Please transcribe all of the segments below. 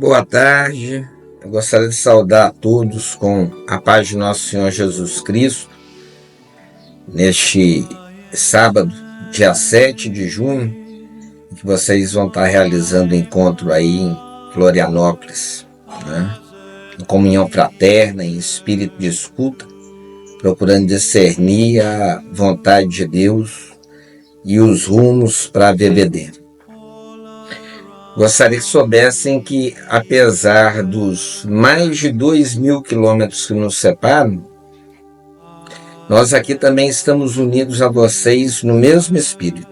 Boa tarde, eu gostaria de saudar a todos com a paz de nosso Senhor Jesus Cristo, neste sábado, dia 7 de junho, que vocês vão estar realizando o encontro aí em Florianópolis, né? Em comunhão fraterna, em espírito de escuta, procurando discernir a vontade de Deus e os rumos para a VBD. Gostaria que soubessem que, apesar dos mais de 2.000 quilômetros que nos separam, nós aqui também estamos unidos a vocês no mesmo espírito.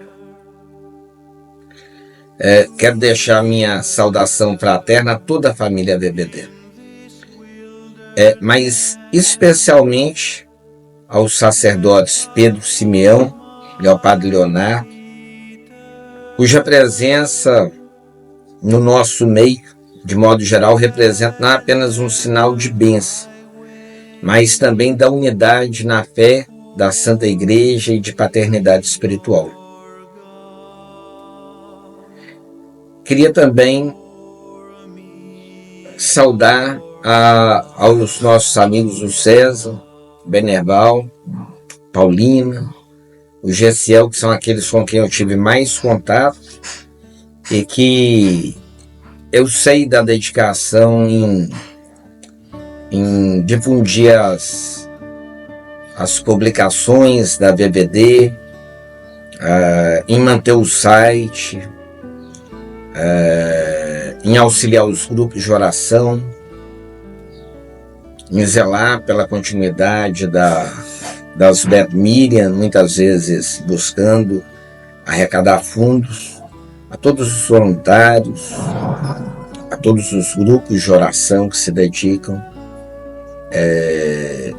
Quero deixar minha saudação fraterna a toda a família VBD, mas especialmente aos sacerdotes Pedro Simeão e ao Padre Leonardo, cuja presença no nosso meio, de modo geral, representa não apenas um sinal de bênção, mas também da unidade na fé da Santa Igreja e de paternidade espiritual. Queria também saudar aos nossos amigos o César, Benerval, Paulina, o Gessiel, que são aqueles com quem eu tive mais contato, e que eu sei da dedicação em difundir as publicações da VBD, em manter o site, em auxiliar os grupos de oração, em zelar pela continuidade das Beth Miriam, muitas vezes buscando arrecadar fundos, a todos os voluntários, a todos os grupos de oração que se dedicam,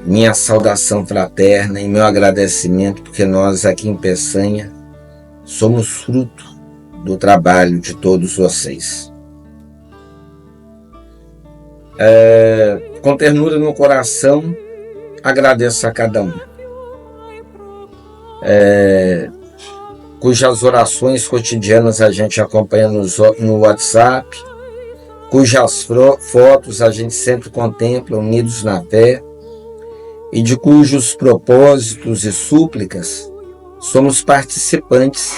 minha saudação fraterna e meu agradecimento, porque nós aqui em Peçanha somos fruto do trabalho de todos vocês. Com ternura no coração, agradeço a cada um, cujas orações cotidianas a gente acompanha no WhatsApp, cujas fotos a gente sempre contempla unidos na fé, e de cujos propósitos e súplicas somos participantes,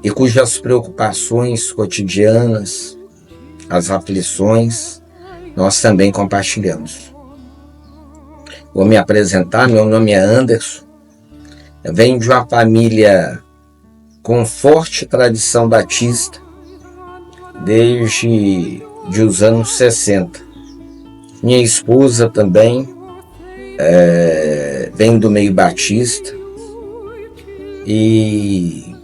e cujas preocupações cotidianas, as aflições, nós também compartilhamos. Vou me apresentar, meu nome é Anderson, eu venho de uma família com forte tradição batista, desde os anos 60. Minha esposa também vem do meio batista, e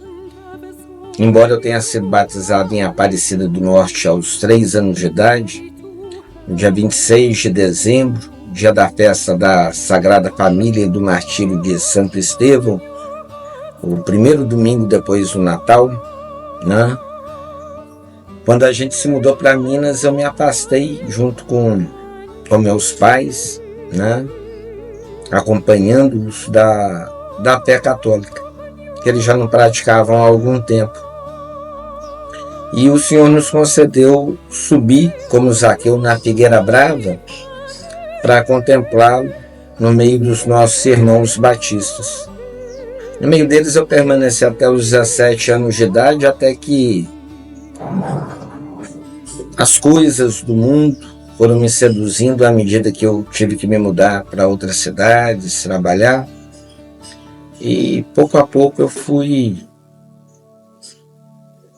embora eu tenha sido batizado em Aparecida do Norte aos 3 anos de idade, no dia 26 de dezembro, dia da festa da Sagrada Família e do Martírio de Santo Estevão, o primeiro domingo depois do Natal, né? Quando a gente se mudou para Minas, eu me afastei junto com meus pais, né? Acompanhando-os da fé católica, que eles já não praticavam há algum tempo. E o Senhor nos concedeu subir, como Zaqueu, na Figueira Brava, para contemplá-lo no meio dos nossos irmãos batistas. No meio deles eu permaneci até os 17 anos de idade, até que as coisas do mundo foram me seduzindo à medida que eu tive que me mudar para outras cidades, trabalhar. E pouco a pouco eu fui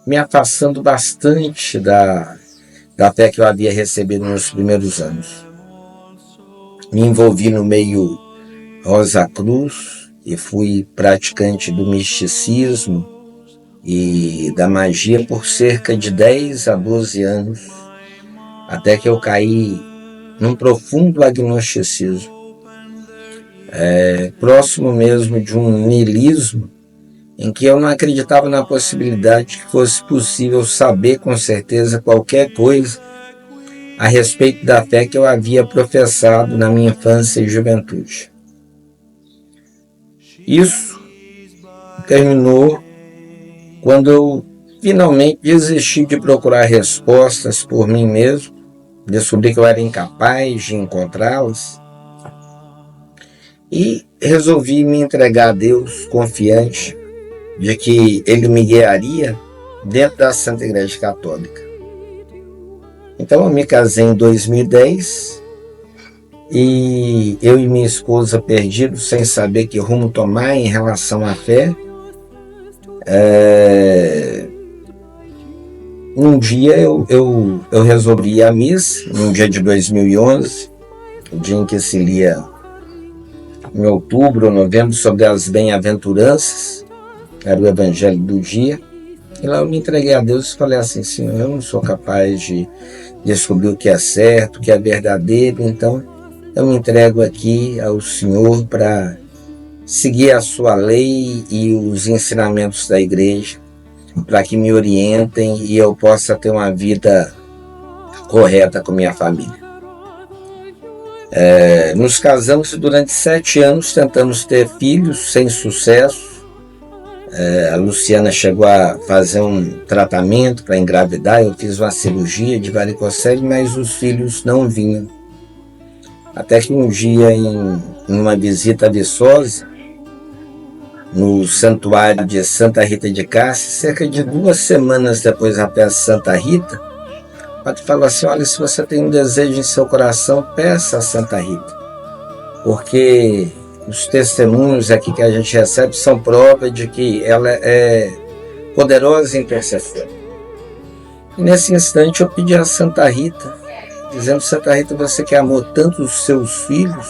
me afastando bastante da fé que eu havia recebido nos primeiros anos. Me envolvi no meio Rosa Cruz e fui praticante do misticismo e da magia por cerca de 10 a 12 anos, até que eu caí num profundo agnosticismo, próximo mesmo de um niilismo, em que eu não acreditava na possibilidade que fosse possível saber com certeza qualquer coisa a respeito da fé que eu havia professado na minha infância e juventude. Isso terminou quando eu finalmente desisti de procurar respostas por mim mesmo, descobri que eu era incapaz de encontrá-las e resolvi me entregar a Deus, confiante de que Ele me guiaria dentro da Santa Igreja Católica. Então eu me casei em 2010 e eu e minha esposa perdidos, sem saber que rumo tomar em relação à fé. Um dia eu resolvi ir à missa, num dia de 2011, o dia em que se lia em outubro ou novembro sobre as bem-aventuranças, era o evangelho do dia, e lá eu me entreguei a Deus e falei assim: Senhor, eu não sou capaz de descobrir o que é certo, o que é verdadeiro, então eu me entrego aqui ao Senhor para seguir a sua lei e os ensinamentos da igreja, para que me orientem e eu possa ter uma vida correta com minha família. Nos casamos e durante 7 anos tentamos ter filhos sem sucesso. A Luciana chegou a fazer um tratamento para engravidar, eu fiz uma cirurgia de varicocele, mas os filhos não vinham. Até que um dia, em uma visita a Viçosa, no santuário de Santa Rita de Cássia, cerca de 2 semanas depois da peça Santa Rita, o padre falou assim: olha, se você tem um desejo em seu coração, peça a Santa Rita, porque os testemunhos aqui que a gente recebe são prova de que ela é poderosa intercessora. E nesse instante eu pedi a Santa Rita, dizendo: Santa Rita, você que amou tanto os seus filhos,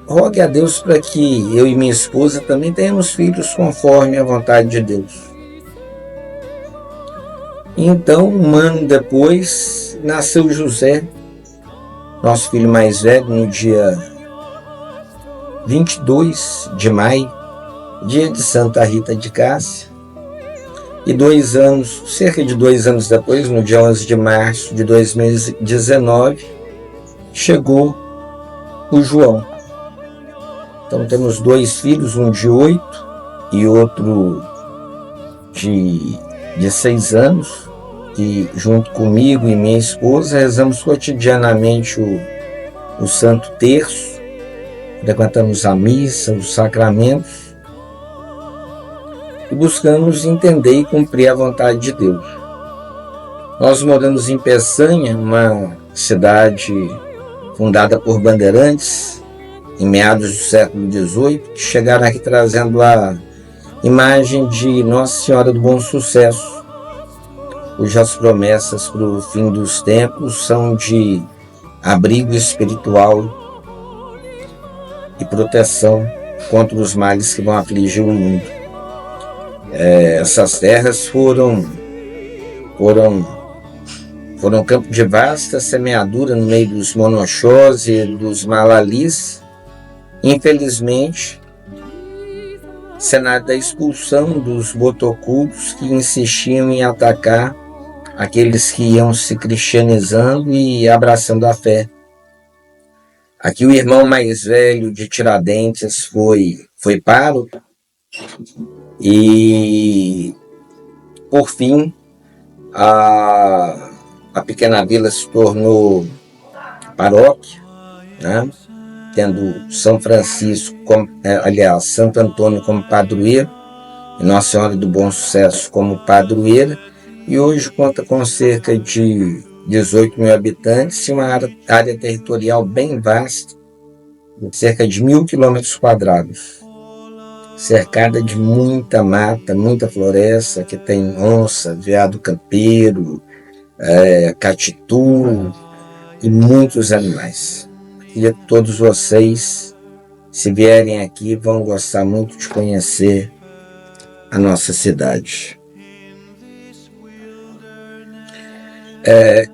rogue a Deus para que eu e minha esposa também tenhamos filhos conforme a vontade de Deus. Então, 1 ano depois, nasceu José, nosso filho mais velho, no dia 22 de maio, dia de Santa Rita de Cássia. E cerca de 2 anos depois, no dia 11 de março de 2019, chegou o João. Então temos 2 filhos, um de 8 e outro de 6 anos, que junto comigo e minha esposa rezamos cotidianamente o Santo Terço, frequentamos a missa, os sacramentos e buscamos entender e cumprir a vontade de Deus. Nós moramos em Peçanha, uma cidade fundada por bandeirantes, em meados do século XVIII, que chegaram aqui trazendo a imagem de Nossa Senhora do Bom Sucesso, cujas promessas para o fim dos tempos são de abrigo espiritual e proteção contra os males que vão afligir o mundo. Essas terras foram campo de vasta semeadura no meio dos monoxós e dos malalis. Infelizmente, cenário da expulsão dos botocudos que insistiam em atacar aqueles que iam se cristianizando e abraçando a fé. Aqui o irmão mais velho de Tiradentes foi pároco e, por fim, a pequena vila se tornou paróquia, né? Tendo São Francisco, Santo Antônio como padroeiro e Nossa Senhora do Bom Sucesso como padroeira, e hoje conta com cerca de 18 mil habitantes e uma área territorial bem vasta, de cerca de 1.000 quilômetros quadrados, cercada de muita mata, muita floresta, que tem onça, veado campeiro, catitu e muitos animais. E todos vocês, se vierem aqui, vão gostar muito de conhecer a nossa cidade.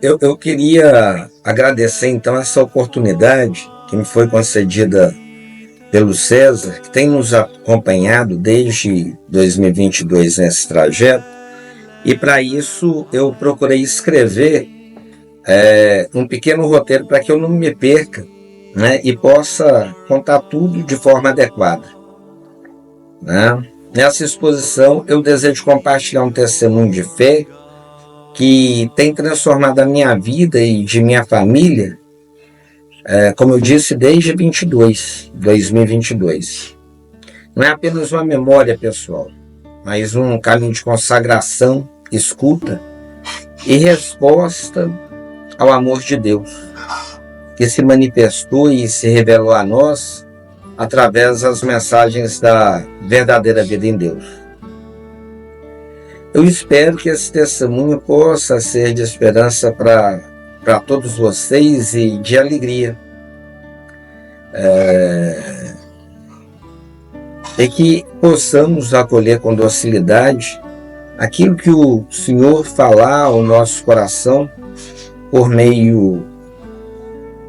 Eu queria agradecer então essa oportunidade que me foi concedida pelo César, que tem nos acompanhado desde 2022 nesse trajeto, e para isso eu procurei escrever um pequeno roteiro para que eu não me perca, né, e possa contar tudo de forma adequada, né? Nessa exposição, eu desejo compartilhar um testemunho de fé que tem transformado a minha vida e de minha família, como eu disse, desde 2022. Não é apenas uma memória pessoal, mas um caminho de consagração, escuta e resposta ao amor de Deus, que se manifestou e se revelou a nós através das mensagens da verdadeira vida em Deus. Eu espero que esse testemunho possa ser de esperança para todos vocês e de alegria. E que possamos acolher com docilidade aquilo que o Senhor falar ao nosso coração por meio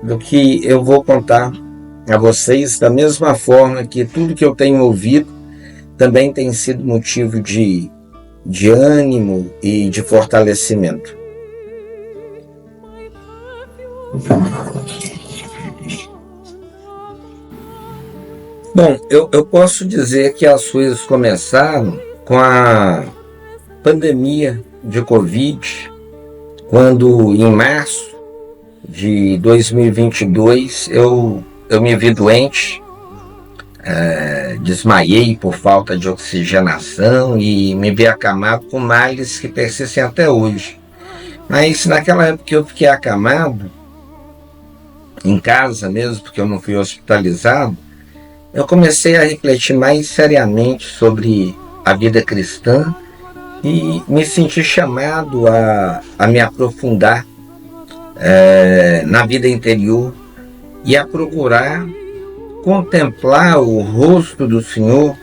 do que eu vou contar a vocês, da mesma forma que tudo que eu tenho ouvido também tem sido motivo de ânimo e de fortalecimento. Bom, eu posso dizer que as coisas começaram com a pandemia de Covid, quando em março de 2022 eu me vi doente, desmaiei por falta de oxigenação e me vi acamado com males que persistem até hoje. Mas naquela época que eu fiquei acamado, em casa mesmo, porque eu não fui hospitalizado, eu comecei a refletir mais seriamente sobre a vida cristã e me senti chamado a me aprofundar na vida interior e a procurar contemplar o rosto do Senhor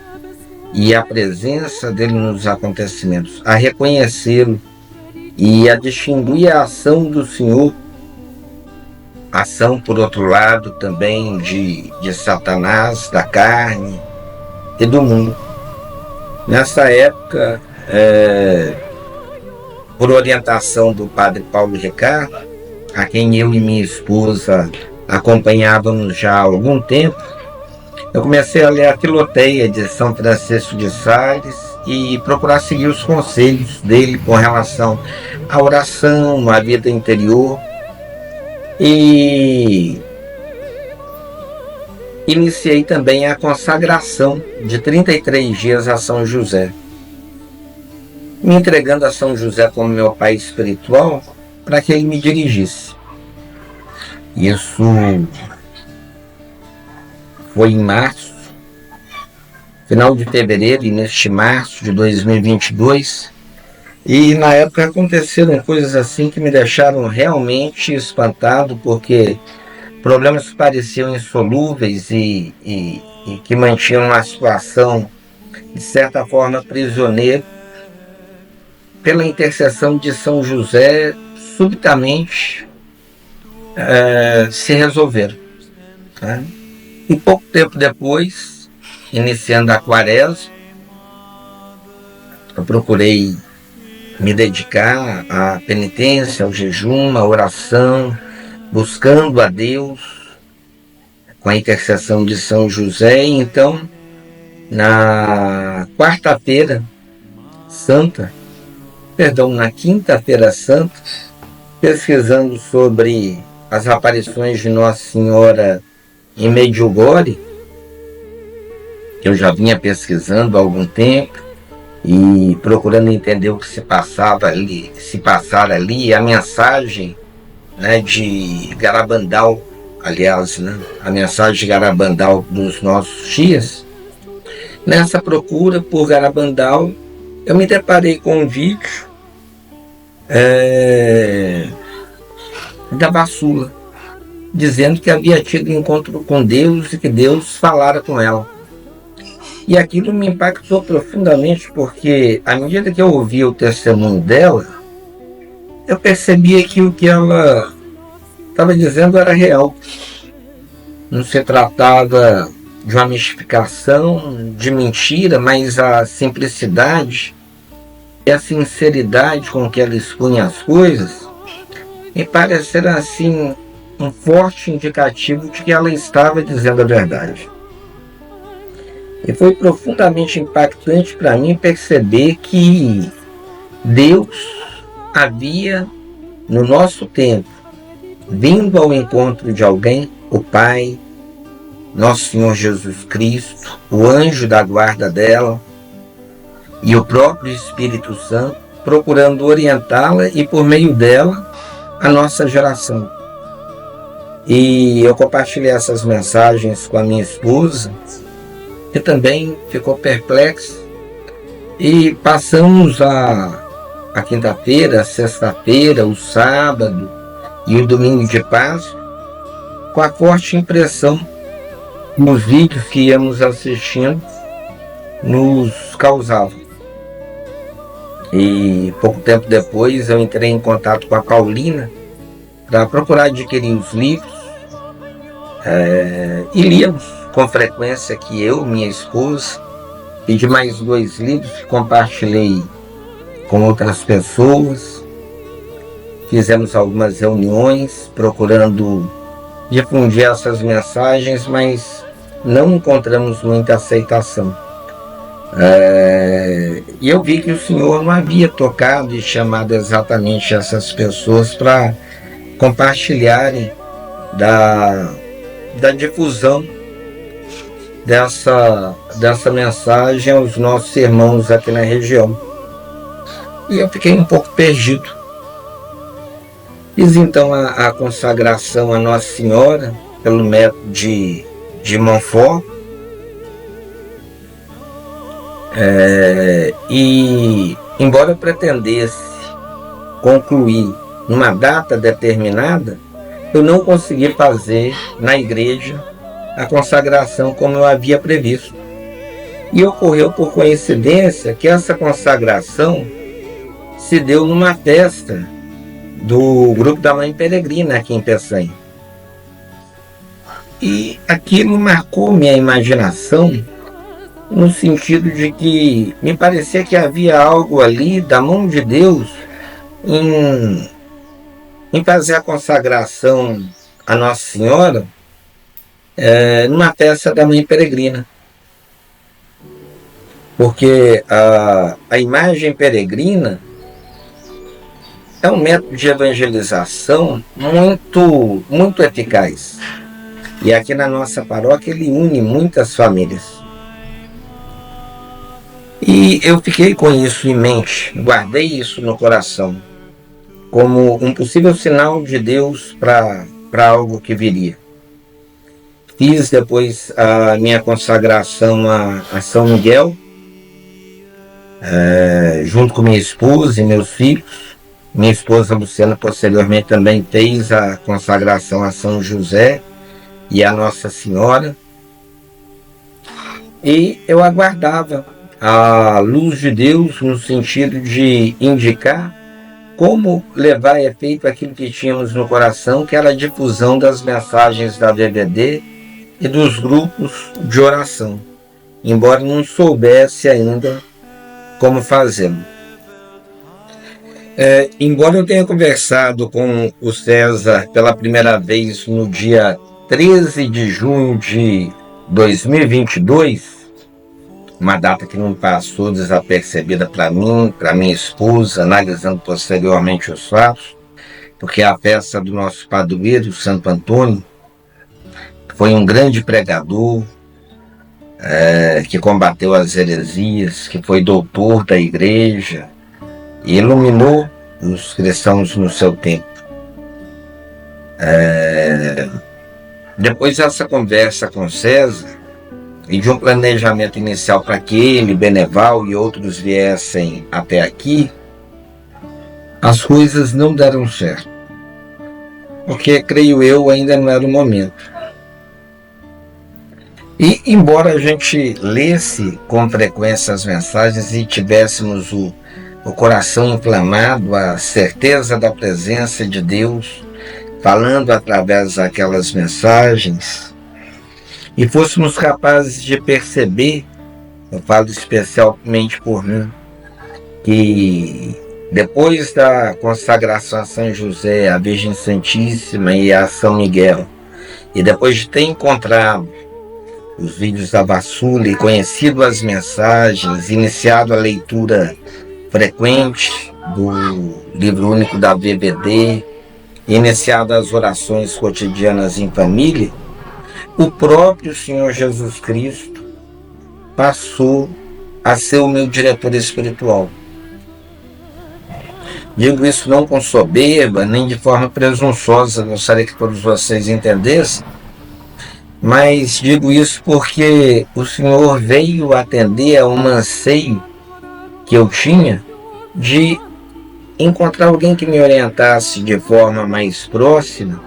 e a presença dele nos acontecimentos, a reconhecê-lo e a distinguir a ação do Senhor, ação, por outro lado, também de Satanás, da carne e do mundo. Nessa época, por orientação do padre Paulo Ricardo, a quem eu e minha esposa acompanhávamos já há algum tempo, eu comecei a ler a Filoteia de São Francisco de Sales e procurar seguir os conselhos dele com relação à oração, à vida interior. E iniciei também a consagração de 33 dias a São José, me entregando a São José como meu pai espiritual para que ele me dirigisse. Isso foi em março, final de fevereiro, e neste março de 2022, e na época aconteceram coisas assim que me deixaram realmente espantado, porque problemas que pareciam insolúveis e que mantinham uma situação de certa forma prisioneiro, pela intercessão de São José, subitamente se resolveram, né? E pouco tempo depois, iniciando a quaresma, eu procurei me dedicar à penitência, ao jejum, à oração, buscando a Deus com a intercessão de São José. E então, na quarta-feira santa, na quinta-feira santa, pesquisando sobre as aparições de Nossa Senhora em Medjugorje, que eu já vinha pesquisando há algum tempo e procurando entender o que se passava ali, a mensagem, né, de Garabandal, aliás, né, a mensagem de Garabandal dos nossos dias. Nessa procura por Garabandal, eu me deparei com um vídeo da Vassula, dizendo que havia tido encontro com Deus e que Deus falara com ela. E aquilo me impactou profundamente, porque à medida que eu ouvia o testemunho dela, eu percebia que o que ela estava dizendo era real. Não se tratava de uma mistificação, de mentira, mas a simplicidade e a sinceridade com que ela expunha as coisas me pareceram assim um forte indicativo de que ela estava dizendo a verdade. E foi profundamente impactante para mim perceber que Deus havia, no nosso tempo, vindo ao encontro de alguém, o Pai, nosso Senhor Jesus Cristo, o anjo da guarda dela e o próprio Espírito Santo, procurando orientá-la e, por meio dela, a nossa geração. E eu compartilhei essas mensagens com a minha esposa, que também ficou perplexa, e passamos a quinta-feira, a sexta-feira, o sábado e o domingo de Páscoa com a forte impressão que os vídeos que íamos assistindo nos causavam. E pouco tempo depois eu entrei em contato com a Paulina para procurar adquirir os livros, e líamos com frequência aqui eu, minha esposa. Pedi mais 2 livros que compartilhei com outras pessoas. Fizemos algumas reuniões procurando difundir essas mensagens, mas não encontramos muita aceitação. E eu vi que o Senhor não havia tocado e chamado exatamente essas pessoas para compartilharem da difusão dessa mensagem aos nossos irmãos aqui na região. E eu fiquei um pouco perdido. Fiz então a consagração a Nossa Senhora pelo método de Montfort, e embora eu pretendesse concluir numa data determinada, eu não consegui fazer na igreja a consagração como eu havia previsto. E ocorreu por coincidência que essa consagração se deu numa festa do grupo da Mãe Peregrina aqui em Peçanha. E aquilo marcou minha imaginação no sentido de que me parecia que havia algo ali da mão de Deus em fazer a consagração a Nossa Senhora numa festa da Mãe Peregrina. Porque a imagem peregrina é um método de evangelização muito, muito eficaz. E aqui na nossa paróquia ele une muitas famílias. E eu fiquei com isso em mente, guardei isso no coração, como um possível sinal de Deus para algo que viria. Fiz depois a minha consagração a São Miguel, junto com minha esposa e meus filhos. Minha esposa Luciana posteriormente também fez a consagração a São José e a Nossa Senhora. E eu aguardava a luz de Deus no sentido de indicar como levar a efeito aquilo que tínhamos no coração, que era a difusão das mensagens da VVD e dos grupos de oração, embora não soubesse ainda como fazê-lo. Embora eu tenha conversado com o César pela primeira vez no dia 13 de junho de 2022, uma data que não passou desapercebida para mim, para minha esposa, analisando posteriormente os fatos, porque a festa do nosso padroeiro, Santo Antônio, foi um grande pregador, que combateu as heresias, que foi doutor da igreja e iluminou os cristãos no seu tempo. Depois dessa conversa com César, e de um planejamento inicial para que ele, Beneval e outros viessem até aqui, as coisas não deram certo. Porque, creio eu, ainda não era o momento. E, embora a gente lesse com frequência as mensagens e tivéssemos o coração inflamado, a certeza da presença de Deus, falando através daquelas mensagens, e fôssemos capazes de perceber, eu falo especialmente por mim, que depois da consagração a São José, a Virgem Santíssima e a São Miguel, e depois de ter encontrado os vídeos da Vassuli, conhecido as mensagens, iniciado a leitura frequente do livro único da VBD, iniciado as orações cotidianas em família, o próprio Senhor Jesus Cristo passou a ser o meu diretor espiritual. Digo isso não com soberba, nem de forma presunçosa, gostaria que todos vocês entendessem, mas digo isso porque o Senhor veio atender a um anseio que eu tinha de encontrar alguém que me orientasse de forma mais próxima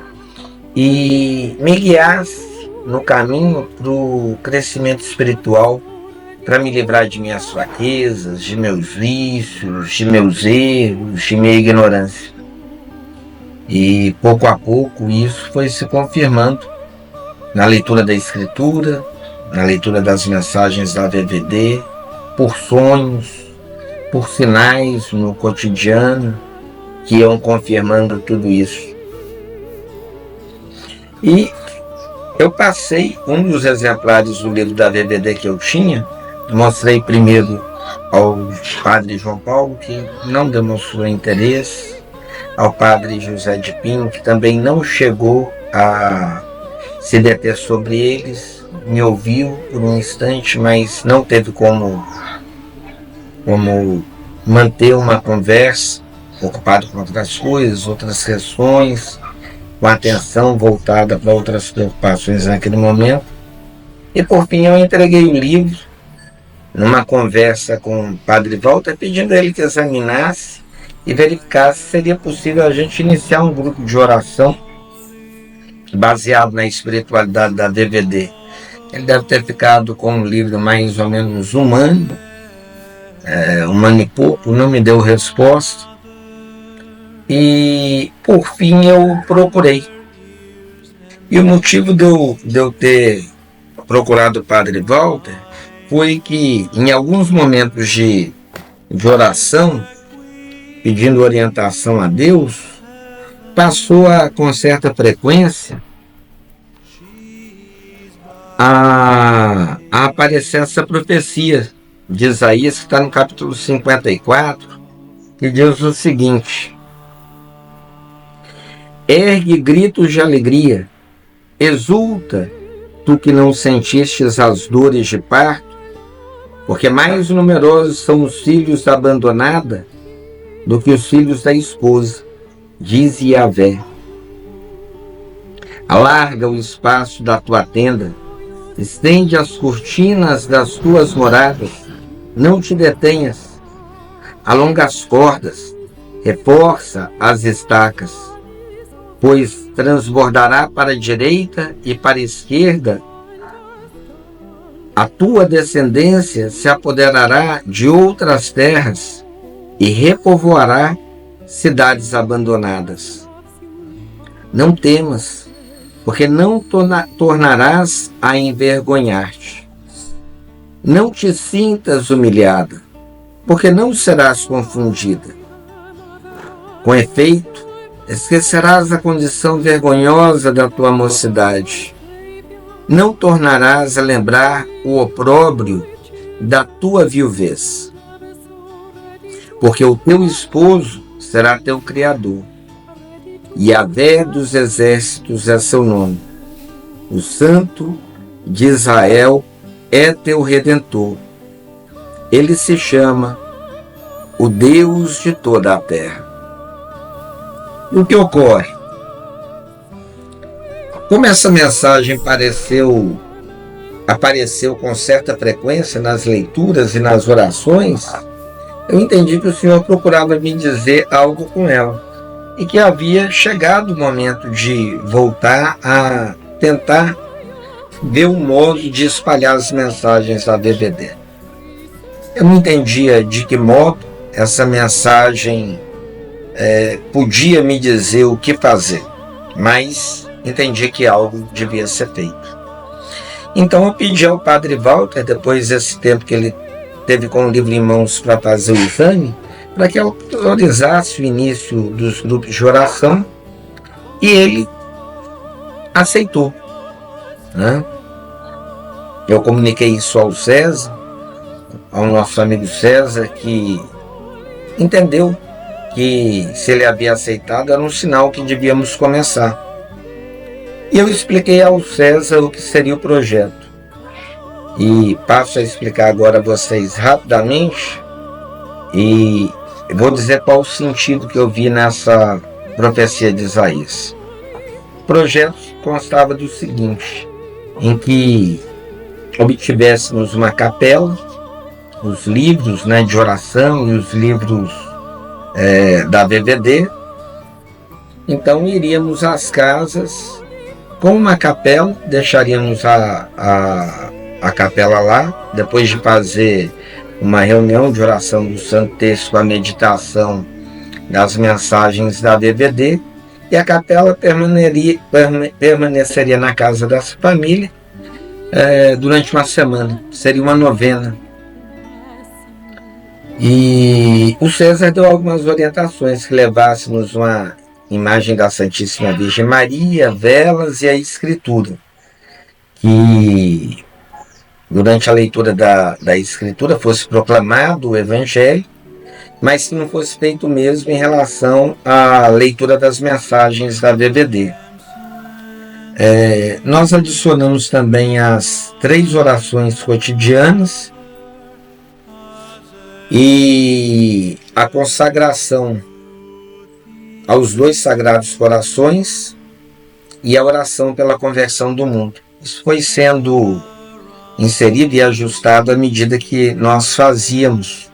e me guiasse no caminho para o crescimento espiritual, para me livrar de minhas fraquezas, de meus vícios, de meus erros, de minha ignorância. E pouco a pouco isso foi se confirmando na leitura da Escritura, na leitura das mensagens da VVD, por sonhos, por sinais no cotidiano que iam confirmando tudo isso. E eu passei um dos exemplares do livro da VVD que eu tinha, mostrei primeiro ao padre João Paulo, que não demonstrou interesse, ao padre José de Pinho, que também não chegou a se deter sobre eles, me ouviu por um instante, mas não teve como manter uma conversa, ocupado com outras coisas, outras questões, com a atenção voltada para outras preocupações naquele momento. E por fim eu entreguei o livro numa conversa com o padre Walter, pedindo a ele que examinasse e verificasse se seria possível a gente iniciar um grupo de oração baseado na espiritualidade da DVD. Ele deve ter ficado com um livro mais ou menos humano e pouco, não me deu resposta. E por fim eu procurei. E o motivo de eu ter procurado o padre Walter foi que em alguns momentos de oração, pedindo orientação a Deus, passou com certa frequência a aparecer essa profecia de Isaías, que está no capítulo 54, que diz o seguinte: ergue gritos de alegria, exulta, tu que não sentistes as dores de parto, porque mais numerosos são os filhos da abandonada do que os filhos da esposa, diz Yahvé. Alarga o espaço da tua tenda, estende as cortinas das tuas moradas, não te detenhas, alonga as cordas, reforça as estacas, pois transbordará para a direita e para a esquerda, a tua descendência se apoderará de outras terras e repovoará cidades abandonadas. Não temas, porque não tornarás a envergonhar-te. Não te sintas humilhada, porque não serás confundida. Com efeito, esquecerás a condição vergonhosa da tua mocidade. Não tornarás a lembrar o opróbrio da tua viuvez. Porque o teu esposo será teu criador. Yahvé dos exércitos é seu nome. O Santo de Israel é teu Redentor. Ele se chama o Deus de toda a terra. E o que ocorre? Como essa mensagem apareceu com certa frequência nas leituras e nas orações, eu entendi que o Senhor procurava me dizer algo com ela e que havia chegado o momento de voltar a tentar ver um modo de espalhar as mensagens da DVD. Eu não entendia de que modo essa mensagem podia me dizer o que fazer, mas entendi que algo devia ser feito. Então eu pedi ao padre Walter, depois desse tempo que ele teve com o livro em mãos para fazer o exame, para que autorizasse o início dos grupos de oração, e ele aceitou, né? Eu comuniquei isso ao César, ao nosso amigo César, que entendeu que se ele havia aceitado era um sinal que devíamos começar. E eu expliquei ao César o que seria o projeto. E passo a explicar agora a vocês rapidamente e vou dizer qual o sentido que eu vi nessa profecia de Isaías. O projeto constava do seguinte, em que obtivéssemos uma capela, os livros, né, de oração e os livros da VVD. Então iríamos às casas com uma capela, deixaríamos a capela lá, depois de fazer uma reunião de oração do Santo Texto com a meditação das mensagens da VVD, e a capela permaneceria na casa dessa família durante uma semana, seria uma novena. E o César deu algumas orientações, que levássemos uma imagem da Santíssima Virgem Maria, velas e a Escritura. Que durante a leitura da Escritura fosse proclamado o Evangelho, mas que não fosse feito mesmo em relação à leitura das mensagens da VVD. Nós adicionamos também as 3 orações cotidianas e a consagração aos 2 sagrados corações e a oração pela conversão do mundo. Isso foi sendo inserido e ajustado à medida que nós fazíamos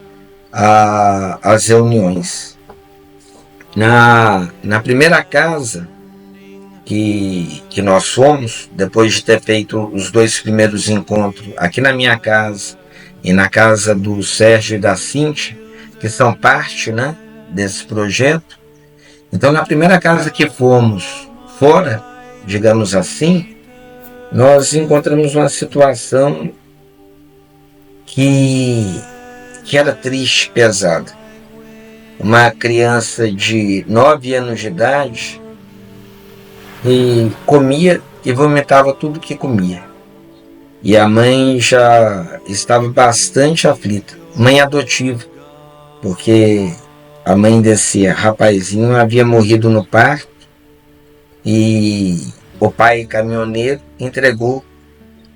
as reuniões. Na primeira casa que nós fomos, depois de ter feito os 2 primeiros encontros aqui na minha casa e na casa do Sérgio e da Cíntia, que são parte, né, desse projeto. Então, na primeira casa que fomos fora, digamos assim, nós encontramos uma situação que era triste, pesada. Uma criança de 9 anos de idade e comia e vomitava tudo que comia. E a mãe já estava bastante aflita, mãe adotiva, porque a mãe desse rapazinho havia morrido no parto e o pai caminhoneiro entregou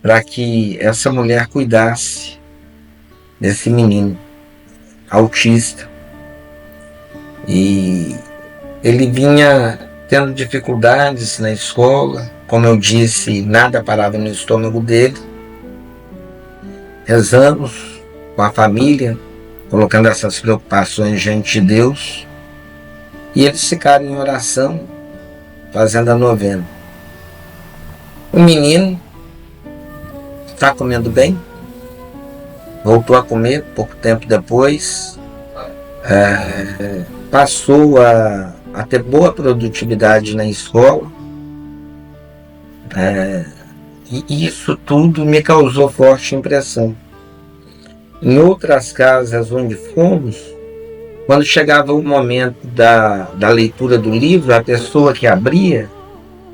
para que essa mulher cuidasse desse menino autista. E ele vinha tendo dificuldades na escola, como eu disse, nada parava no estômago dele. Rezamos com a família, colocando essas preocupações diante de Deus, e eles ficaram em oração, fazendo a novena. O menino está comendo bem, voltou a comer pouco tempo depois, passou a ter boa produtividade na escola, e isso tudo me causou forte impressão. Em outras casas onde fomos, quando chegava o momento da leitura do livro, a pessoa que abria,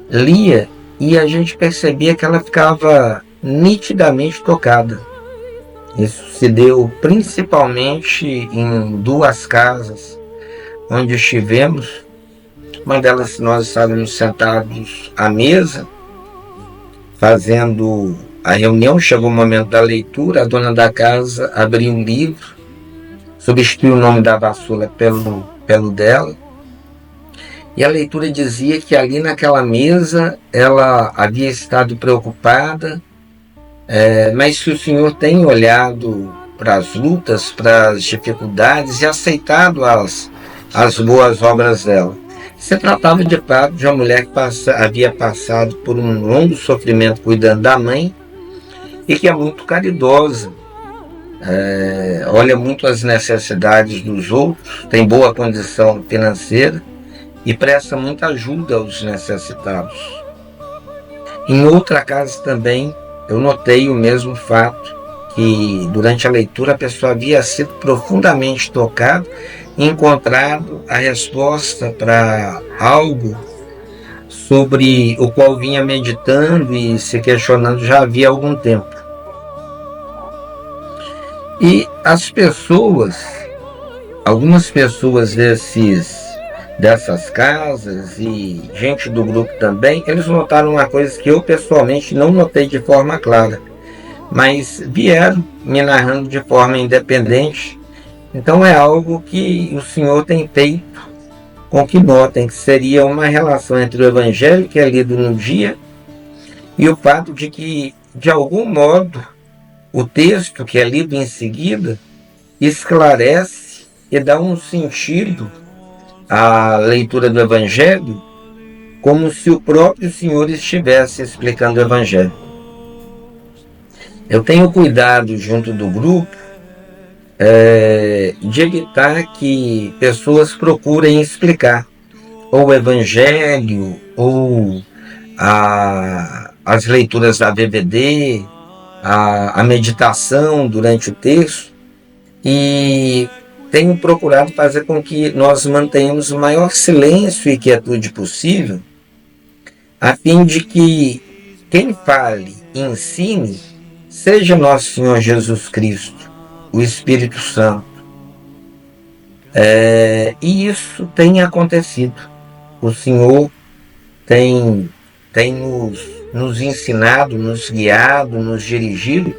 lia, e a gente percebia que ela ficava nitidamente tocada. Isso se deu principalmente em 2 casas onde estivemos. Uma delas nós estávamos sentados à mesa, fazendo a reunião, chegou o momento da leitura, a dona da casa abriu um livro, substituiu o nome da vassoura pelo dela, e a leitura dizia que ali naquela mesa ela havia estado preocupada, mas que o Senhor tem olhado para as lutas, para as dificuldades e aceitado as boas obras dela. Se tratava de fato de uma mulher que havia passado por um longo sofrimento cuidando da mãe e que é muito caridosa, olha muito as necessidades dos outros, tem boa condição financeira e presta muita ajuda aos necessitados. Em outra casa também eu notei o mesmo fato, que durante a leitura a pessoa havia sido profundamente tocada e encontrado a resposta para algo sobre o qual vinha meditando e se questionando já havia algum tempo. E as pessoas, algumas pessoas dessas casas e gente do grupo também, eles notaram uma coisa que eu pessoalmente não notei de forma clara, mas vieram me narrando de forma independente. Então é algo que o Senhor tem feito com que notem que seria uma relação entre o evangelho que é lido no dia e o fato de que, de algum modo, o texto que é lido em seguida esclarece e dá um sentido à leitura do evangelho, como se o próprio Senhor estivesse explicando o evangelho. Eu tenho cuidado junto do grupo de evitar que pessoas procurem explicar ou o evangelho ou as leituras da VVD, a meditação durante o texto, e tenho procurado fazer com que nós mantenhamos o maior silêncio e quietude possível, a fim de que quem fale e ensine seja nosso Senhor Jesus Cristo, o Espírito Santo. E isso tem acontecido. O Senhor tem nos ensinado, nos guiado, nos dirigido,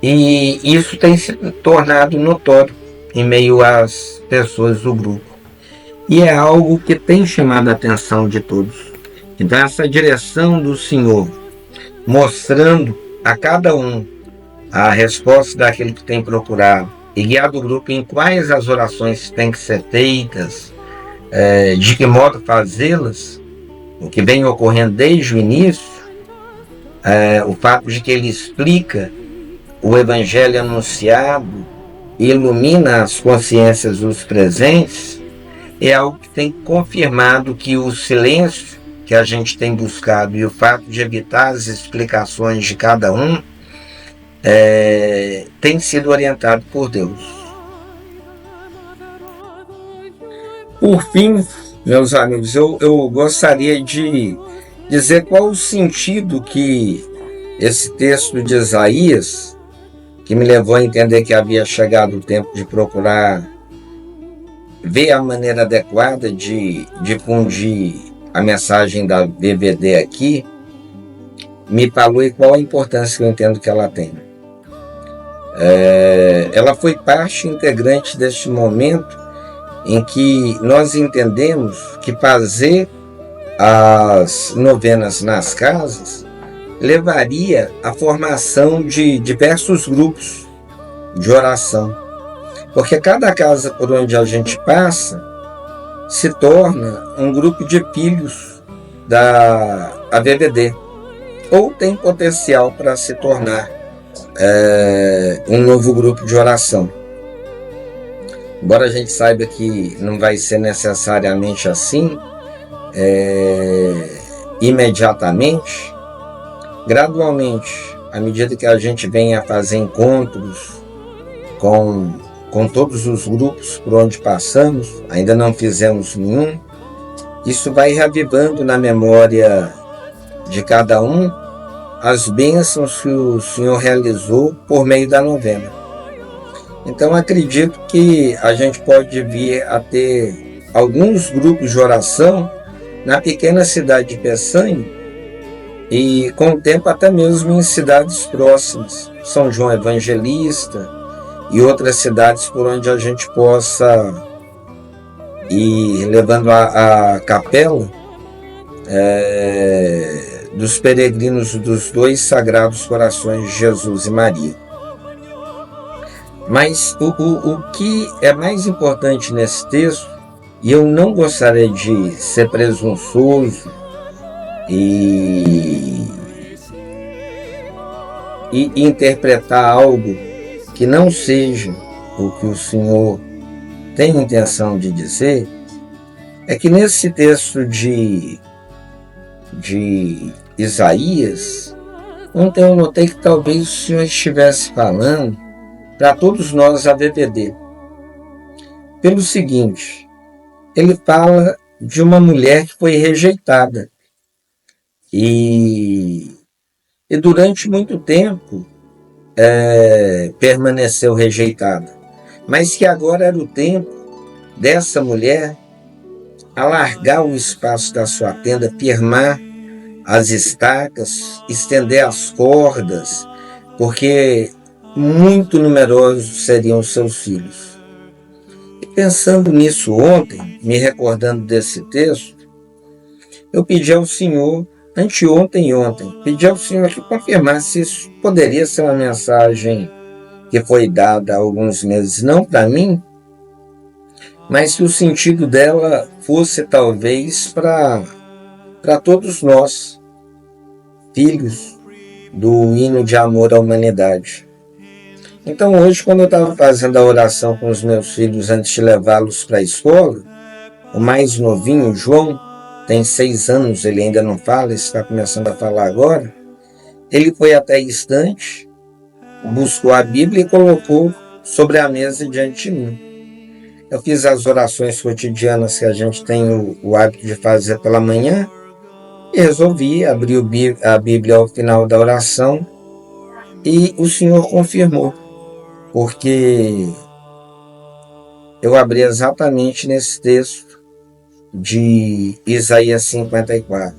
e isso tem se tornado notório em meio às pessoas do grupo. E é algo que tem chamado a atenção de todos. Então essa direção do Senhor, mostrando a cada um a resposta daquele que tem procurado, e guiado o grupo em quais as orações têm que ser feitas, de que modo fazê-las, o que vem ocorrendo desde o início, o fato de que ele explica o evangelho anunciado e ilumina as consciências dos presentes, é algo que tem confirmado que o silêncio que a gente tem buscado e o fato de evitar as explicações de cada um tem sido orientado por Deus. Por fim, meus amigos, eu gostaria de dizer qual o sentido que esse texto de Isaías, que me levou a entender que havia chegado o tempo de procurar ver a maneira adequada de difundir a mensagem da VVD aqui, me falou e qual a importância que eu entendo que ela tem. Ela foi parte integrante deste momento em que nós entendemos que fazer as novenas nas casas levaria à formação de diversos grupos de oração, porque cada casa por onde a gente passa se torna um grupo de filhos da VVD, ou tem potencial para se tornar um novo grupo de oração. Embora a gente saiba que não vai ser necessariamente assim imediatamente, gradualmente, à medida que a gente venha a fazer encontros com todos os grupos por onde passamos, ainda não fizemos nenhum, isso vai reavivando na memória de cada um as bênçãos que o Senhor realizou por meio da novena. Então acredito que a gente pode vir a ter alguns grupos de oração na pequena cidade de Peçanha e com o tempo até mesmo em cidades próximas, São João Evangelista e outras cidades por onde a gente possa ir levando a capela dos peregrinos dos dois Sagrados Corações de Jesus e Maria. Mas o que é mais importante nesse texto, e eu não gostaria de ser presunçoso e interpretar algo que não seja o que o Senhor tem intenção de dizer, é que nesse texto de Isaías, ontem eu notei que talvez o Senhor estivesse falando para todos nós a VVD. Pelo seguinte, ele fala de uma mulher que foi rejeitada. E durante muito tempo, permaneceu rejeitada, mas que agora era o tempo dessa mulher alargar o espaço da sua tenda, firmar as estacas, estender as cordas, porque muito numerosos seriam os seus filhos. E pensando nisso ontem, me recordando desse texto, eu pedi ao Senhor, anteontem e ontem, pedi ao Senhor que confirmasse se isso poderia ser uma mensagem que foi dada há alguns meses, não para mim, mas que o sentido dela fosse talvez para todos nós, filhos do hino de amor à humanidade. Então hoje, quando eu estava fazendo a oração com os meus filhos antes de levá-los para a escola, o mais novinho, João, tem 6 anos, ele ainda não fala, está começando a falar agora, ele foi até a estante, buscou a Bíblia e colocou sobre a mesa diante de mim. Eu fiz as orações cotidianas que a gente tem o hábito de fazer pela manhã e resolvi abrir a Bíblia ao final da oração e o Senhor confirmou, porque eu abri exatamente nesse texto de Isaías 54.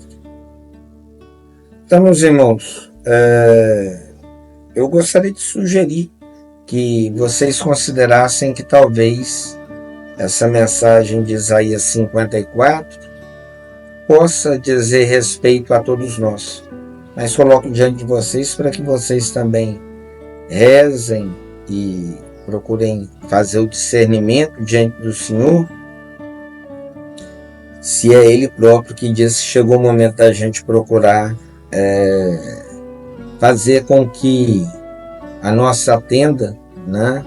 Então, meus irmãos, eu gostaria de sugerir que vocês considerassem que talvez essa mensagem de Isaías 54 possa dizer respeito a todos nós. Mas coloco diante de vocês para que vocês também rezem e procurem fazer o discernimento diante do Senhor, se é Ele próprio que diz que chegou o momento da gente procurar fazer com que a nossa tenda, né,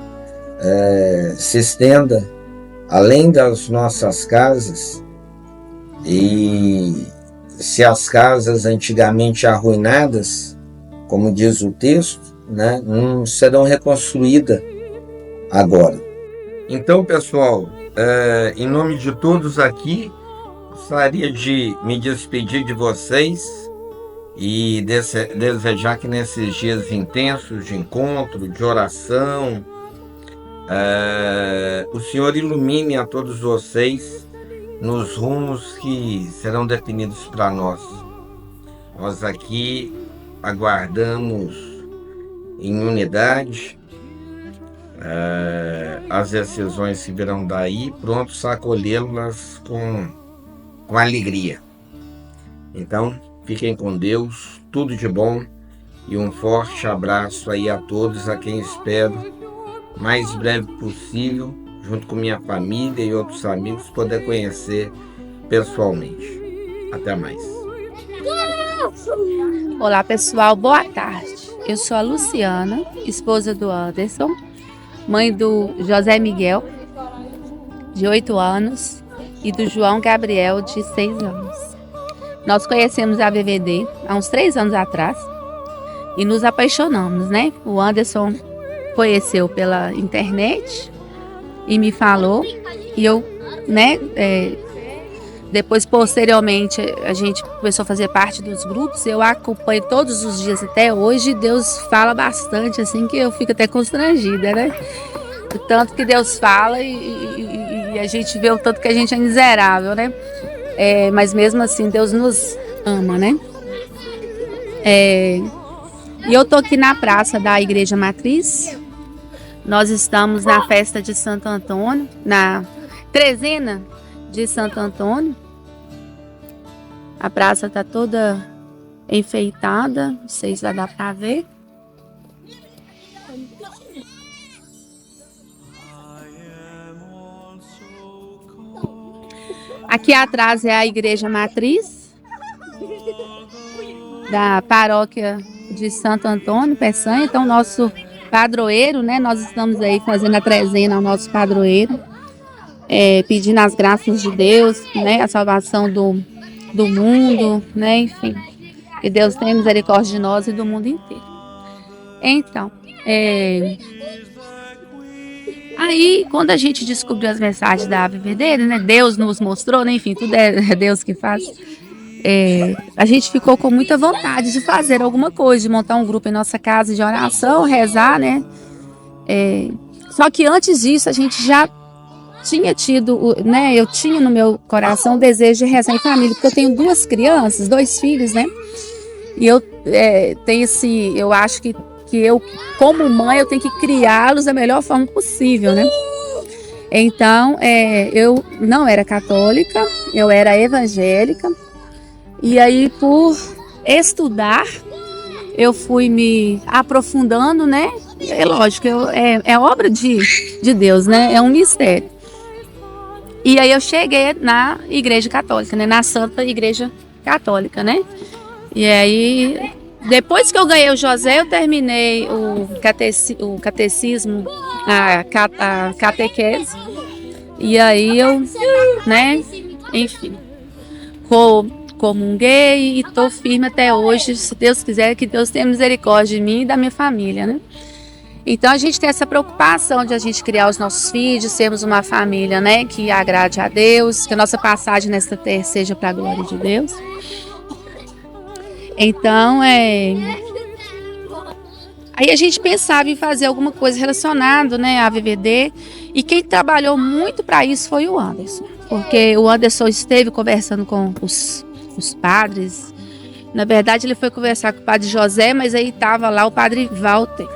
se estenda além das nossas casas. E se as casas antigamente arruinadas, como diz o texto, né, não serão reconstruídas agora. Então, pessoal, em nome de todos aqui, gostaria de me despedir de vocês e desejar que nesses dias intensos de encontro, de oração, o Senhor ilumine a todos vocês nos rumos que serão definidos para nós. Nós aqui aguardamos em unidade as decisões que virão daí, prontos a acolhê-las com alegria. Então, fiquem com Deus, tudo de bom e um forte abraço aí a todos, a quem espero o mais breve possível, junto com minha família e outros amigos, poder conhecer pessoalmente. Até mais. Olá, pessoal, boa tarde. Eu sou a Luciana, esposa do Anderson, mãe do José Miguel, de 8 anos, e do João Gabriel, de 6 anos. Nós conhecemos a BVD há uns 3 anos atrás e nos apaixonamos, né? O Anderson conheceu pela internet e me falou, e eu, né, depois, posteriormente, a gente começou a fazer parte dos grupos. Eu acompanho todos os dias até hoje. Deus fala bastante, assim, que eu fico até constrangida, né? O tanto que Deus fala e a gente vê o tanto que a gente é miserável, né? Mas mesmo assim, Deus nos ama, né? E eu tô aqui na praça da Igreja Matriz. Nós estamos na festa de Santo Antônio, na trezena de Santo Antônio. A praça está toda enfeitada, não sei se vai dar para ver. Aqui atrás é a Igreja Matriz da paróquia de Santo Antônio, Peçanha. Então, nosso padroeiro, né? Nós estamos aí fazendo a trezena ao nosso padroeiro, pedindo as graças de Deus, né? A salvação do mundo, né? Enfim, que Deus tenha misericórdia de nós e do mundo inteiro. Então, aí, quando a gente descobriu as mensagens da Ave Verdadeira, né? Deus nos mostrou, né? Enfim, tudo é Deus que faz. a gente ficou com muita vontade de fazer alguma coisa, de montar um grupo em nossa casa de oração, rezar, né? Só que antes disso a gente já tinha tido, né? Eu tinha no meu coração o desejo de rezar em família, porque eu tenho 2 crianças, 2 filhos, né? E eu tenho eu acho que eu, como mãe, eu tenho que criá-los da melhor forma possível, né? Então, eu não era católica, eu era evangélica. E aí, por estudar, eu fui me aprofundando, né? É lógico, é obra de Deus, né? É um mistério. E aí eu cheguei na Igreja Católica, né? Na Santa Igreja Católica, né? E aí, depois que eu ganhei o José, eu terminei o catecismo, a catequese. E aí eu, né? Enfim, comunguei e estou firme até hoje. Se Deus quiser, que Deus tenha misericórdia de mim e da minha família, né? Então a gente tem essa preocupação de a gente criar os nossos filhos, sermos uma família, né, que agrade a Deus, que a nossa passagem nesta terra seja para a glória de Deus. Então, aí a gente pensava em fazer alguma coisa relacionada, né, à VVD, e quem trabalhou muito para isso foi o Anderson, porque o Anderson esteve conversando com os padres. Na verdade, ele foi conversar com o padre José, mas aí estava lá o padre Walter.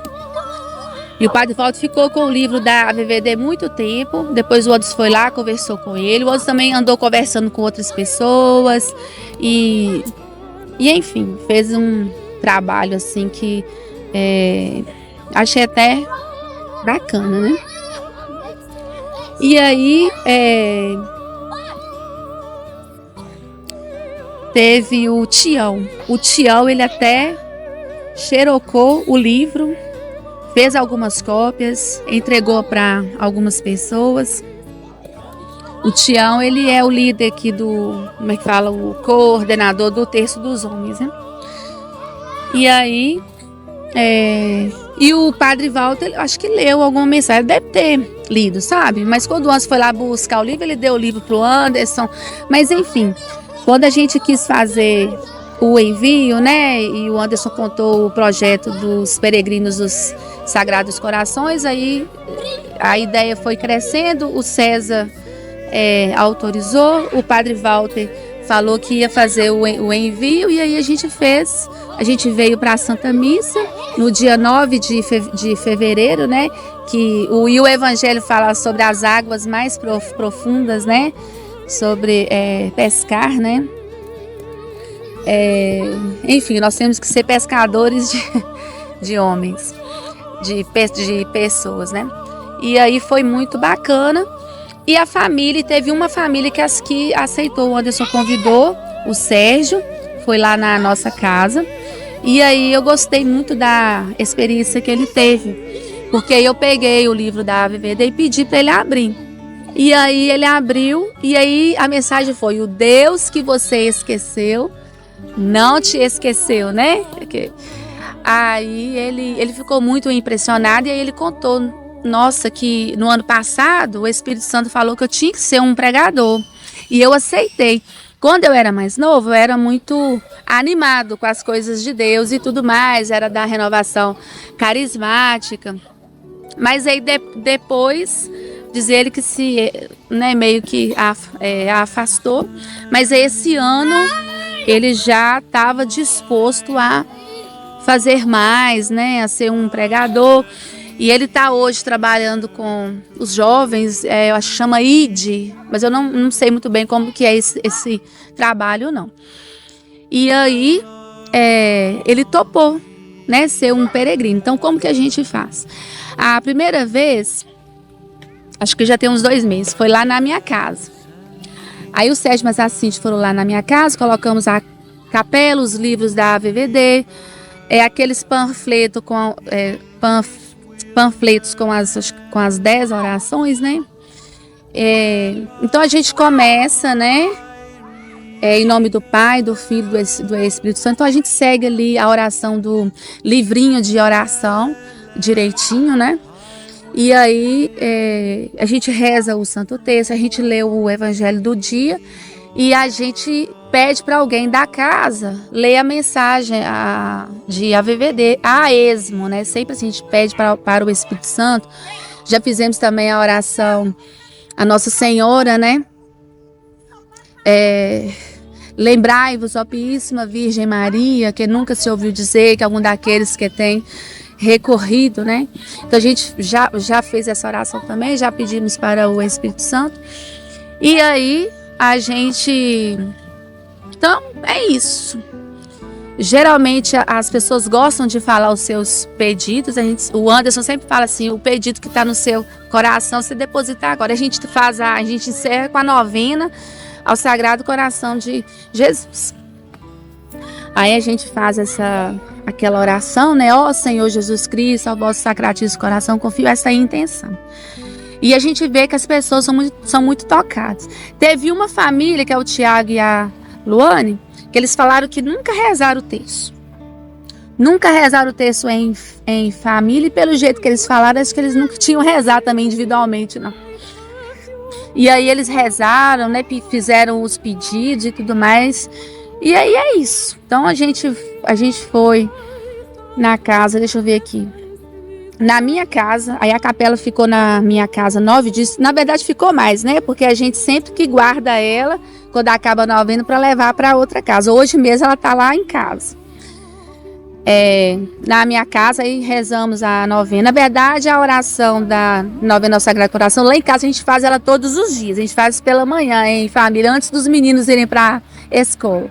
E o padre Walter ficou com o livro da VVD muito tempo. Depois o Anderson foi lá, conversou com ele. O Anderson também andou conversando com outras pessoas. E enfim, fez um trabalho assim que achei até bacana, né? E aí teve o Tião. O Tião, ele até xerocou o livro, fez algumas cópias, entregou para algumas pessoas. O Tião, ele é o líder aqui como é que fala, o coordenador do Terço dos Homens, né? E aí, e o padre Walter, acho que leu alguma mensagem, deve ter lido, sabe? Mas quando o Anderson foi lá buscar o livro, ele deu o livro pro Anderson. Mas enfim, quando a gente quis fazer o envio, né? E o Anderson contou o projeto dos peregrinos dos Sagrados Corações, aí a ideia foi crescendo, o César autorizou, o padre Walter falou que ia fazer o envio, e aí a gente veio para a Santa Missa no dia 9 de fevereiro, né? E o Evangelho fala sobre as águas mais profundas, né? Sobre pescar, né? Enfim, nós temos que ser pescadores de homens, de pessoas, né? E aí foi muito bacana. E a família, teve uma família que aceitou, o Anderson convidou, o Sérgio, foi lá na nossa casa. E aí eu gostei muito da experiência que ele teve, porque aí eu peguei o livro da VVD e pedi para ele abrir. E aí ele abriu, e aí a mensagem foi: o Deus que você esqueceu, não te esqueceu, né? Aí ele ficou muito impressionado, e aí ele contou: nossa, que no ano passado o Espírito Santo falou que eu tinha que ser um pregador. E eu aceitei. Quando eu era mais novo, eu era muito animado com as coisas de Deus e tudo mais, era da renovação carismática. Mas aí depois, diz ele que meio que afastou. Mas esse ano ele já estava disposto a fazer mais, né, a ser um pregador. E ele está hoje trabalhando com os jovens, eu acho que chama ID, mas eu não sei muito bem como que é esse trabalho, não. E aí, ele topou, né, ser um peregrino. Então, como que a gente faz? A primeira vez, acho que já tem uns 2 meses, foi lá na minha casa. Aí o Sérgio e a Cintia foram lá na minha casa, colocamos a capela, os livros da VVD, aqueles panfletos com as 10 orações, né? Então a gente começa, né? Em nome do Pai, do Filho, do Espírito Santo. Então a gente segue ali a oração do livrinho de oração direitinho, né? E aí a gente reza o Santo Texto, a gente lê o Evangelho do dia e a gente pede para alguém da casa ler a mensagem de AVVD, a esmo, né? Sempre assim, a gente pede para o Espírito Santo. Já fizemos também a oração a Nossa Senhora, né? Lembrai-vos, ó Puríssima Virgem Maria, que nunca se ouviu dizer que algum daqueles que tem recorrido, né? Então a gente já fez essa oração também, já pedimos para o Espírito Santo. E aí a gente... Então, é isso. Geralmente as pessoas gostam de falar os seus pedidos. O Anderson sempre fala assim, o pedido que está no seu coração, você depositar agora. A gente encerra com a novena ao Sagrado Coração de Jesus. Aí a gente faz aquela oração, né? Ó Senhor Jesus Cristo, ao vosso sacratíssimo coração, confio essa intenção. E a gente vê que as pessoas são muito tocadas. Teve uma família, que é o Tiago e a Luane, que eles falaram que nunca rezaram o terço. Nunca rezaram o terço em família, e pelo jeito que eles falaram, acho que eles nunca tinham rezado também individualmente, não. E aí eles rezaram, né, fizeram os pedidos e tudo mais. E aí é isso. Então a gente foi na casa, deixa eu ver aqui. Na minha casa, aí a capela ficou na minha casa 9 dias. Na verdade ficou mais, né? Porque a gente sempre que guarda ela, quando acaba a novena, para levar para outra casa. Hoje mesmo ela está lá em casa. Na minha casa, aí rezamos a novena. Na verdade, a oração da novena ao Sagrado Coração, lá em casa a gente faz ela todos os dias. A gente faz pela manhã, em família, antes dos meninos irem para a escola.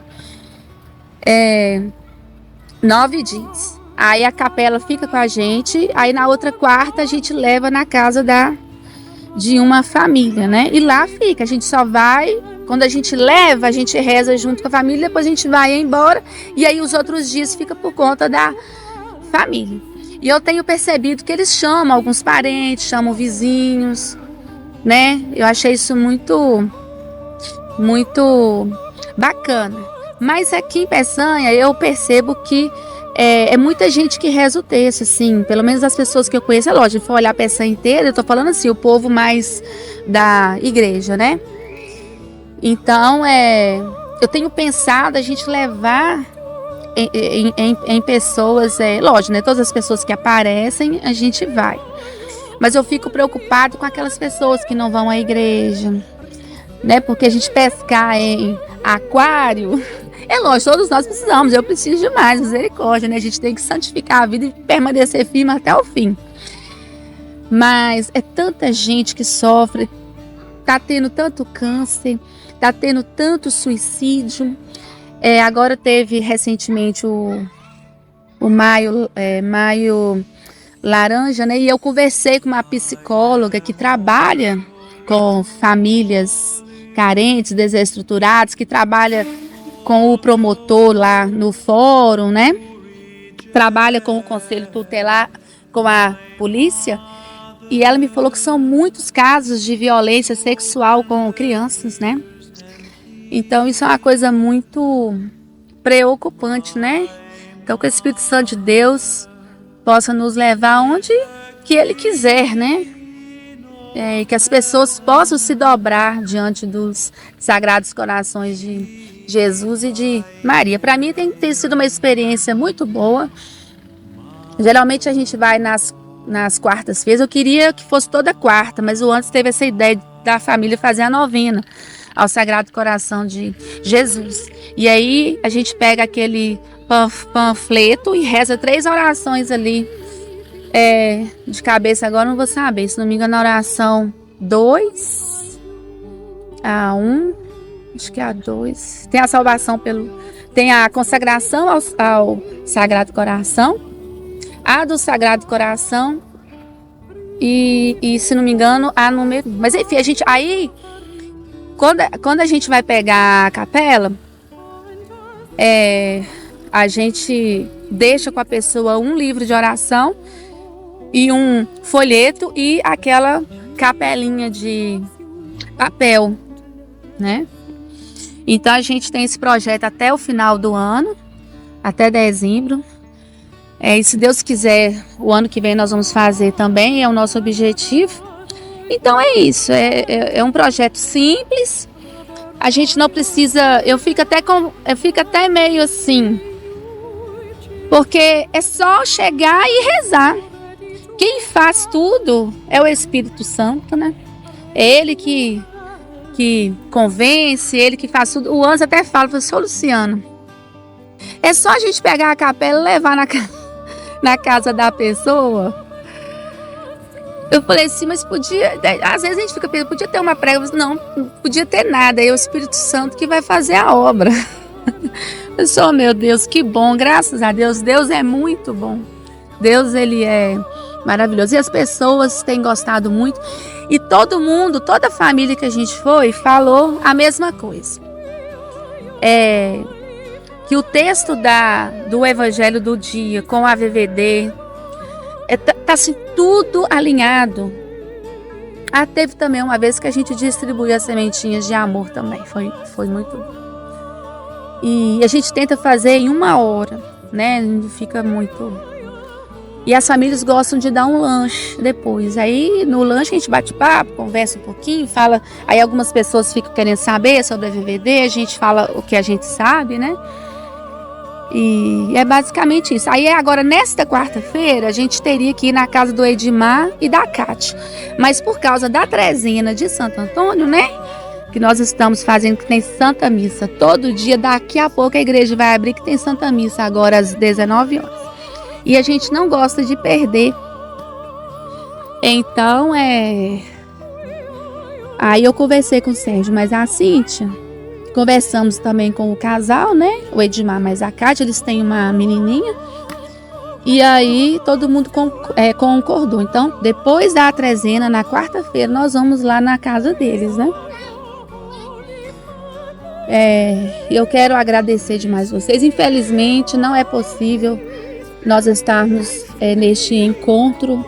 9 dias. Aí a capela fica com a gente, aí na outra quarta a gente leva na casa de uma família, né? E lá fica, a gente só vai, quando a gente leva, a gente reza junto com a família, depois a gente vai embora, e aí os outros dias fica por conta da família. E eu tenho percebido que eles chamam alguns parentes, chamam vizinhos, né? Eu achei isso muito, muito bacana. Mas aqui em Peçanha eu percebo que é muita gente que reza o terço, assim, pelo menos as pessoas que eu conheço. É lógico, se for olhar a Peçanha inteira, eu tô falando assim, o povo mais da igreja, né? Então, eu tenho pensado a gente levar em pessoas, lógico, né? Todas as pessoas que aparecem, a gente vai. Mas eu fico preocupado com aquelas pessoas que não vão à igreja, né? Porque a gente pescar em aquário... É lógico, todos nós precisamos, eu preciso de mais misericórdia, né? A gente tem que santificar a vida e permanecer firme até o fim. Mas é tanta gente que sofre, tá tendo tanto câncer, tá tendo tanto suicídio. Agora teve recentemente o maio laranja, né? E eu conversei com uma psicóloga que trabalha com famílias carentes, desestruturadas, que trabalha com o promotor lá no fórum, né? Trabalha com o conselho tutelar, com a polícia. E ela me falou que são muitos casos de violência sexual com crianças, né? Então isso é uma coisa muito preocupante, né? Então que o Espírito Santo de Deus possa nos levar onde que Ele quiser, né? E que as pessoas possam se dobrar diante dos Sagrados Corações de Jesus e de Maria. Para mim tem sido uma experiência muito boa. Geralmente a gente vai nas quartas-feiras. Eu queria que fosse toda quarta, mas o Anderson teve essa ideia da família fazer a novena ao Sagrado Coração de Jesus. E aí a gente pega aquele panfleto e reza 3 orações ali. De cabeça agora não vou saber. Se não me engano, a oração 2, a 1, acho que é a 2. Tem a salvação tem a consagração ao Sagrado Coração, a do Sagrado Coração e se não me engano, a número 1. Mas enfim, quando a gente vai pegar a capela, a gente deixa com a pessoa um livro de oração e um folheto e aquela capelinha de papel, né? Então a gente tem esse projeto até o final do ano, até dezembro. E se Deus quiser, o ano que vem nós vamos fazer também, é o nosso objetivo. Então é isso, é um projeto simples, A gente não precisa, eu fico até meio assim, porque é só chegar e rezar. Quem faz tudo é o Espírito Santo, né? É ele que convence, ele que faz tudo. O Anjo até fala, senhor Luciano, é só a gente pegar a capela e levar na casa da pessoa. Eu falei assim, mas podia... Às vezes a gente fica pensando, podia ter uma prega. Não podia ter nada. É o Espírito Santo que vai fazer a obra. Eu sou, meu Deus, que bom. Graças a Deus. Deus é muito bom. Deus, ele é maravilhoso. E as pessoas têm gostado muito. E todo mundo, toda a família que a gente foi, falou a mesma coisa. Que o texto do Evangelho do Dia com a VVD... tá assim, tudo alinhado. Teve também uma vez que a gente distribuiu as sementinhas de amor também. Foi muito bom. E a gente tenta fazer em 1 hora, né? Fica muito... E as famílias gostam de dar um lanche depois. Aí no lanche a gente bate papo, conversa um pouquinho, fala... Aí algumas pessoas ficam querendo saber sobre a VVD, a gente fala o que a gente sabe, né? E é basicamente isso. Aí agora, nesta quarta-feira, a gente teria que ir na casa do Edmar e da Cátia. Mas por causa da trezena de Santo Antônio, né? Que nós estamos fazendo, que tem Santa Missa todo dia. Daqui a pouco a igreja vai abrir que tem Santa Missa agora às 19 horas. E a gente não gosta de perder. Então, Aí eu conversei com o Sérgio, mas a Cíntia... Conversamos também com o casal, né? O Edmar mais a Cátia, eles têm uma menininha. E aí todo mundo concordou. Então, depois da trezena, na quarta-feira, nós vamos lá na casa deles, né? Eu quero agradecer demais vocês. Infelizmente, não é possível nós estarmos neste encontro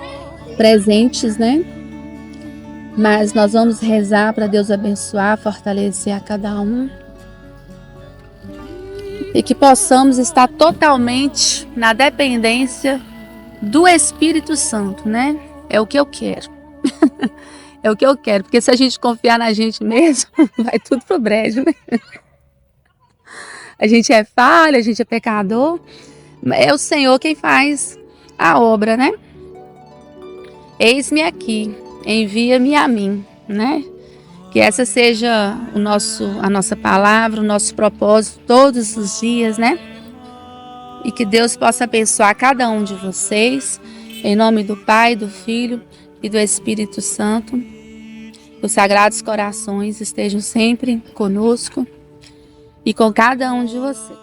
presentes, né? Mas nós vamos rezar para Deus abençoar, fortalecer a cada um. E que possamos estar totalmente na dependência do Espírito Santo, né? É o que eu quero. É o que eu quero. Porque se a gente confiar na gente mesmo, vai tudo pro brejo, né? A gente é falha, a gente é pecador. É o Senhor quem faz a obra, né? Eis-me aqui. Envia-me a mim, né? Que essa seja a nossa palavra, o nosso propósito todos os dias, né? E que Deus possa abençoar cada um de vocês, em nome do Pai, do Filho e do Espírito Santo. Os sagrados corações estejam sempre conosco e com cada um de vocês.